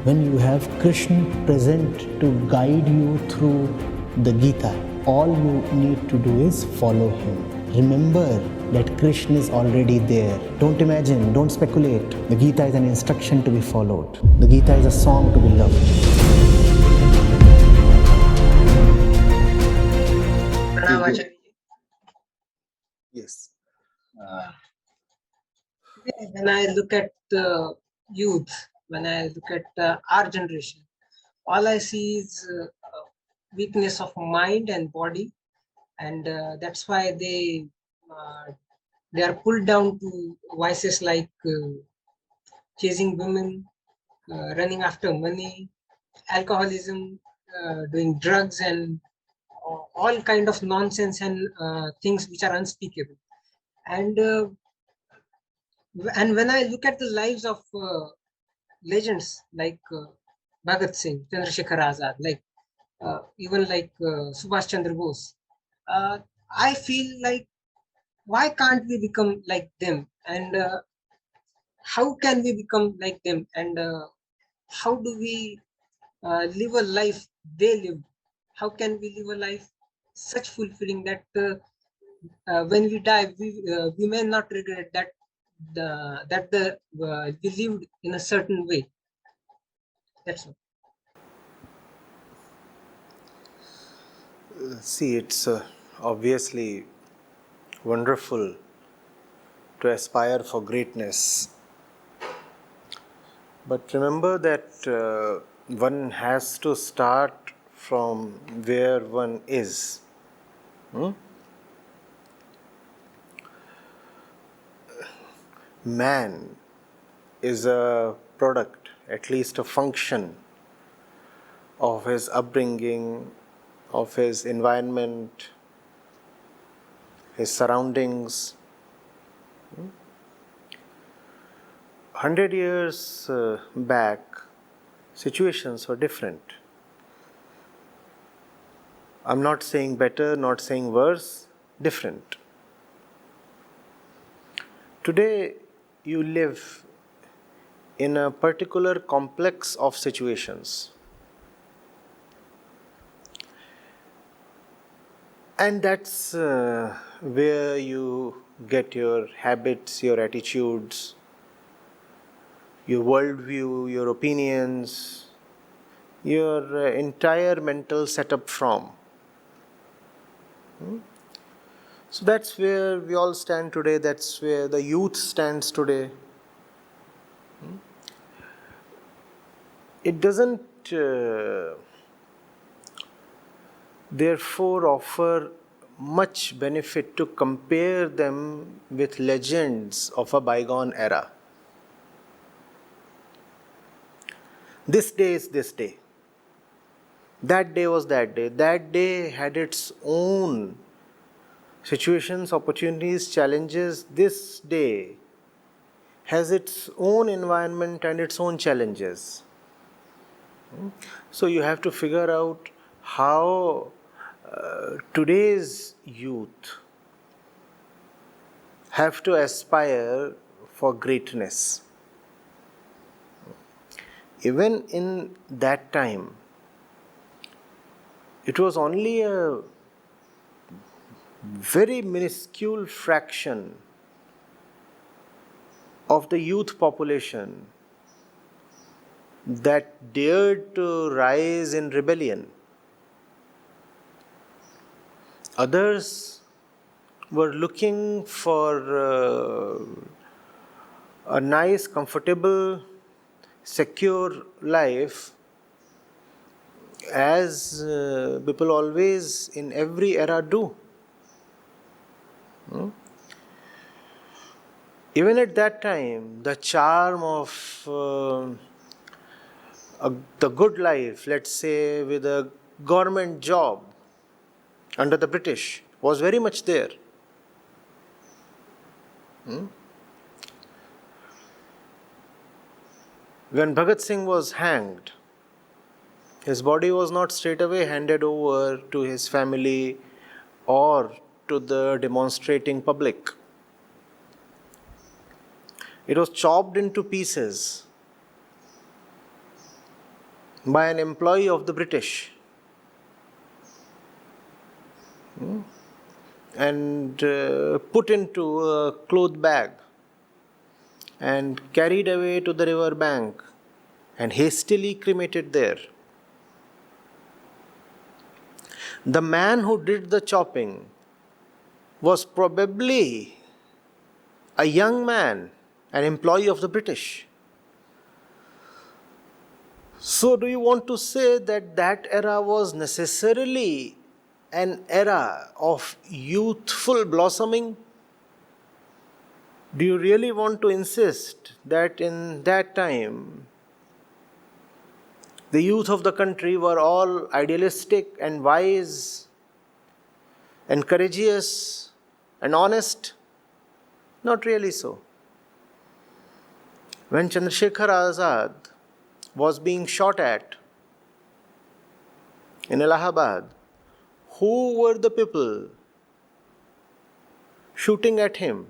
when you have Krishna present to guide you through the Gita, all you need to do is follow him. Remember that Krishna is already there. Don't imagine, don't speculate. The Gita is an instruction to be followed. The Gita is a song to be loved. Yes. When I look at the youth, when I look at our generation, all I see is weakness of mind and body, and that's why they are pulled down to vices like chasing women, running after money, alcoholism, doing drugs, and all kind of nonsense and things which are unspeakable. And when I look at the lives of legends like Bhagat Singh, Chandrasekhar Azad, like even like Subhash Chandra Bose, I feel like why can't we become like them? And how can we become like them? And how do we live a life they lived? How can we live a life such fulfilling that when we die, we may not regret that we lived in a certain way. That's all. See, it's obviously wonderful to aspire for greatness. But remember that one has to start from where one is. Man is a product, at least a function, of his upbringing, of his environment, his surroundings. 100 years back, situations were different. I'm not saying better, not saying worse, different. Today, you live in a particular complex of situations. And that's where you get your habits, your attitudes, your worldview, your opinions, your entire mental setup from. So that's where we all stand today, that's where the youth stands today. It doesn't therefore offer much benefit to compare them with legends of a bygone era. This day is this day. That day was that day. That day had its own situations, opportunities, challenges. This day has its own environment and its own challenges. So you have to figure out how today's youth have to aspire for greatness. Even in that time, it was only a very minuscule fraction of the youth population that dared to rise in rebellion. Others were looking for a nice, comfortable, secure life, as people always in every era do. Even at that time, the charm of the good life, let's say with a government job under the British, was very much there. When Bhagat Singh was hanged, his body was not straight away handed over to his family or to the demonstrating public. It was chopped into pieces by an employee of the British. And put into a cloth bag and carried away to the river bank and hastily cremated there. The man who did the chopping was probably a young man, an employee of the British. So, do you want to say that that era was necessarily an era of youthful blossoming? Do you really want to insist that in that time the youth of the country were all idealistic and wise and courageous and honest? Not really so. When Chandrasekhar Azad was being shot at in Allahabad, who were the people shooting at him?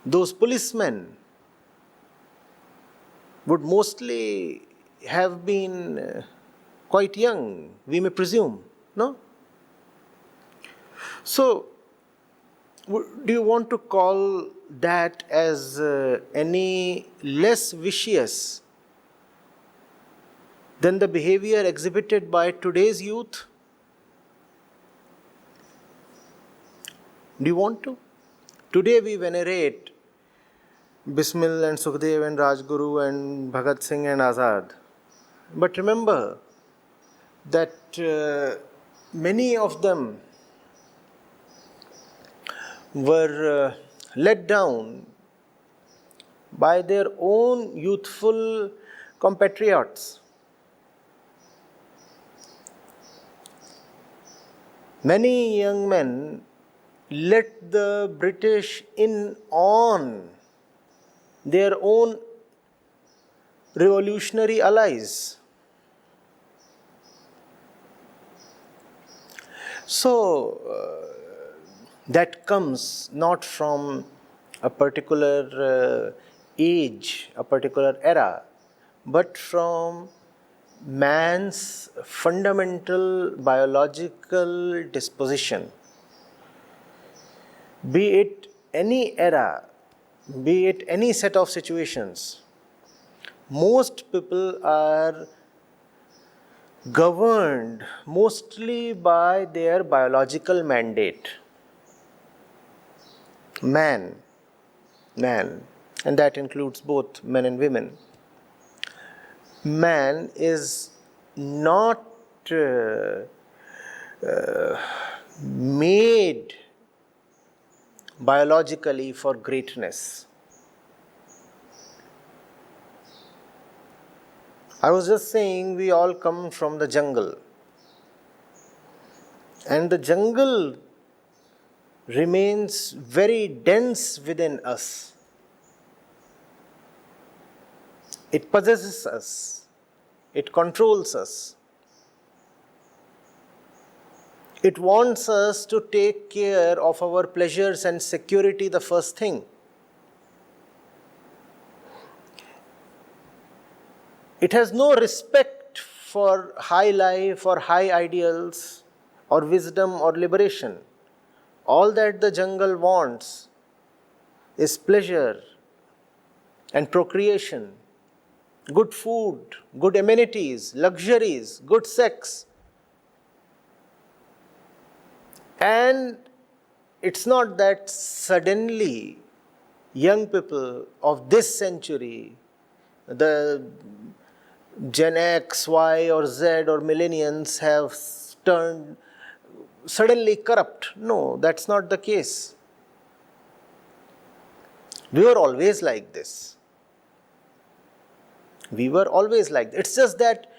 Those policemen would mostly have been quite young, we may presume, no? So, do you want to call that as any less vicious than the behavior exhibited by today's youth? Do you want to? Today we venerate Bismil and Sukhdev and Rajguru and Bhagat Singh and Azad. But remember that many of them were let down by their own youthful compatriots. Many young men let the British in on their own revolutionary allies. So, that comes not from a particular age, a particular era, but from man's fundamental biological disposition. Be it any era, be it any set of situations, most people are governed mostly by their biological mandate. Man, and that includes both men and women. Man is not made biologically for greatness. I was just saying we all come from the jungle. And the jungle remains very dense within us. It possesses us. It controls us. It wants us to take care of our pleasures and security the first thing. It has no respect for high life or high ideals or wisdom or liberation. All that the jungle wants is pleasure and procreation, good food, good amenities, luxuries, good sex. And it's not that suddenly young people of this century, the Gen X, Y or Z or millennials have turned suddenly corrupt. No, that's not the case. We were always like this. We were always like this. It's just that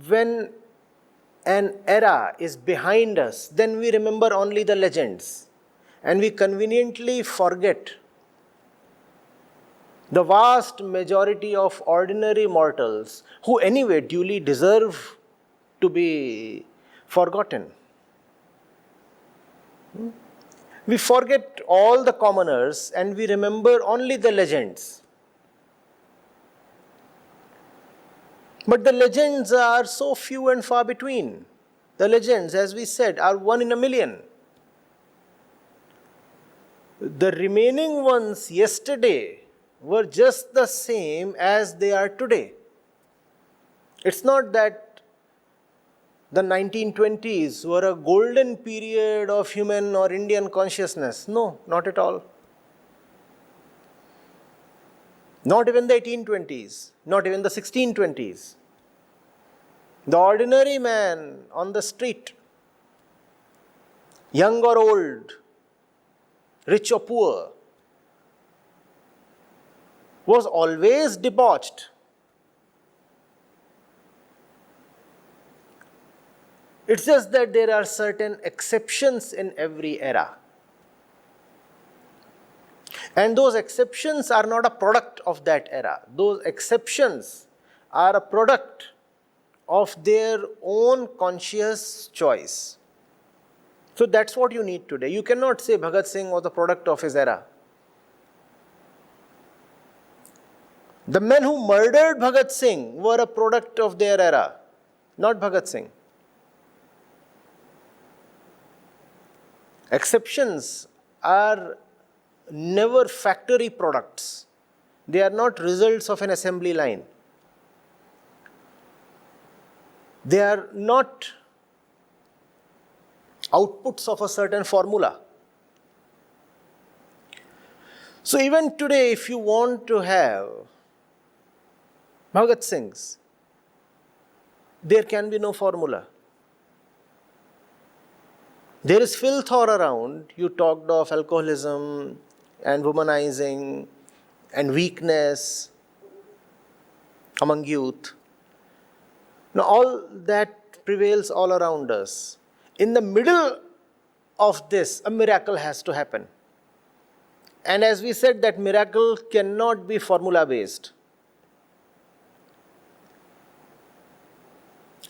when an era is behind us, then we remember only the legends. And we conveniently forget the vast majority of ordinary mortals who anyway duly deserve to be forgotten. We forget all the commoners and we remember only the legends. But the legends are so few and far between. The legends, as we said, are one in a million. The remaining ones yesterday were just the same as they are today. It's not that the 1920s were a golden period of human or Indian consciousness. No, not at all. Not even the 1820s, not even the 1620s. The ordinary man on the street, young or old, rich or poor, was always debauched. It's just that there are certain exceptions in every era. And those exceptions are not a product of that era. Those exceptions are a product of their own conscious choice. So that's what you need today. You cannot say Bhagat Singh was a product of his era. The men who murdered Bhagat Singh were a product of their era, not Bhagat Singh. Exceptions are never factory products. They are not results of an assembly line. They are not outputs of a certain formula. So even today, if you want to have Bhagat Singhs, there can be no formula. There is filth all around. You talked of alcoholism and womanizing and weakness among youth. Now all that prevails all around us. In the middle of this, a miracle has to happen. And as we said, that miracle cannot be formula based.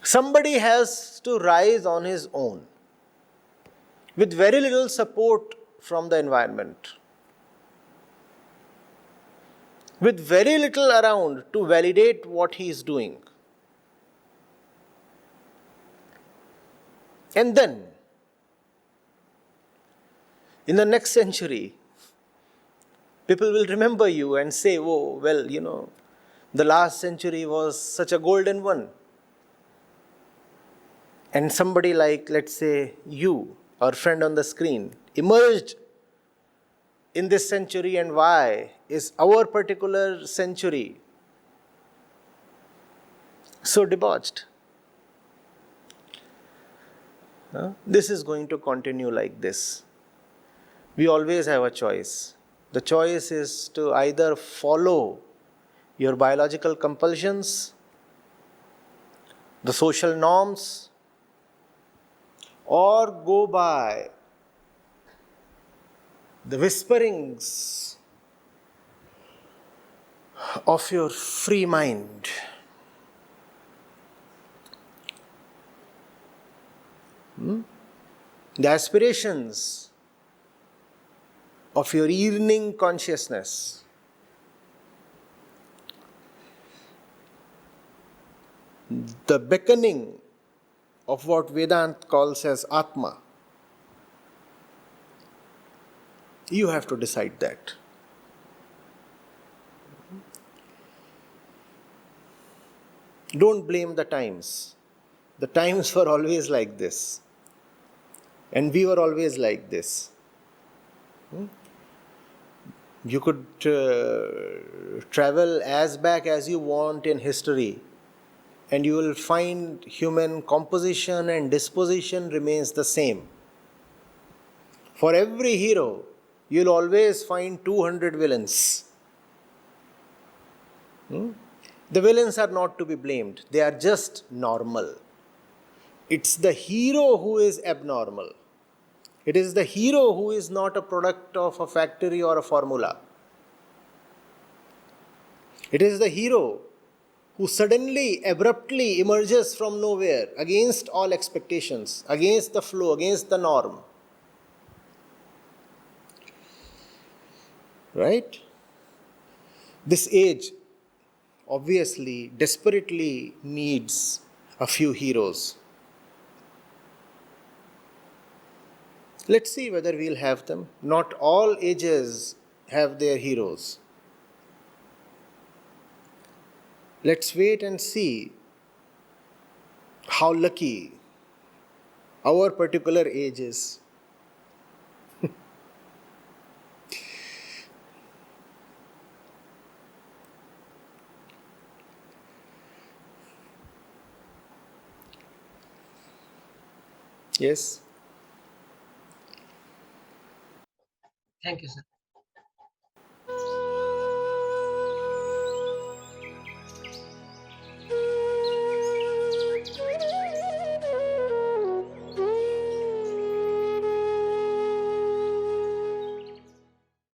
Somebody has to rise on his own with very little support from the environment, with very little around to validate what he is doing. And then, in the next century, people will remember you and say, oh, well, the last century was such a golden one. And somebody like, let's say, you, our friend on the screen, emerged in this century, and why is our particular century so debauched? This is going to continue like this. We always have a choice. The choice is to either follow your biological compulsions, the social norms, or go by the whisperings of your free mind. The aspirations of your evening consciousness. The beckoning of what Vedanta calls as Atma. You have to decide that. Don't blame the times. The times were always like this. And we were always like this. You could travel as back as you want in history, and you will find human composition and disposition remains the same. For every hero, you will always find 200 villains. The villains are not to be blamed. They are just normal. It's the hero who is abnormal. It is the hero who is not a product of a factory or a formula. It is the hero who suddenly, abruptly emerges from nowhere against all expectations, against the flow, against the norm. Right? This age obviously desperately needs a few heroes. Let's see whether we'll have them. Not all ages have their heroes. Let's wait and see how lucky our particular age is. Yes? Thank you, sir.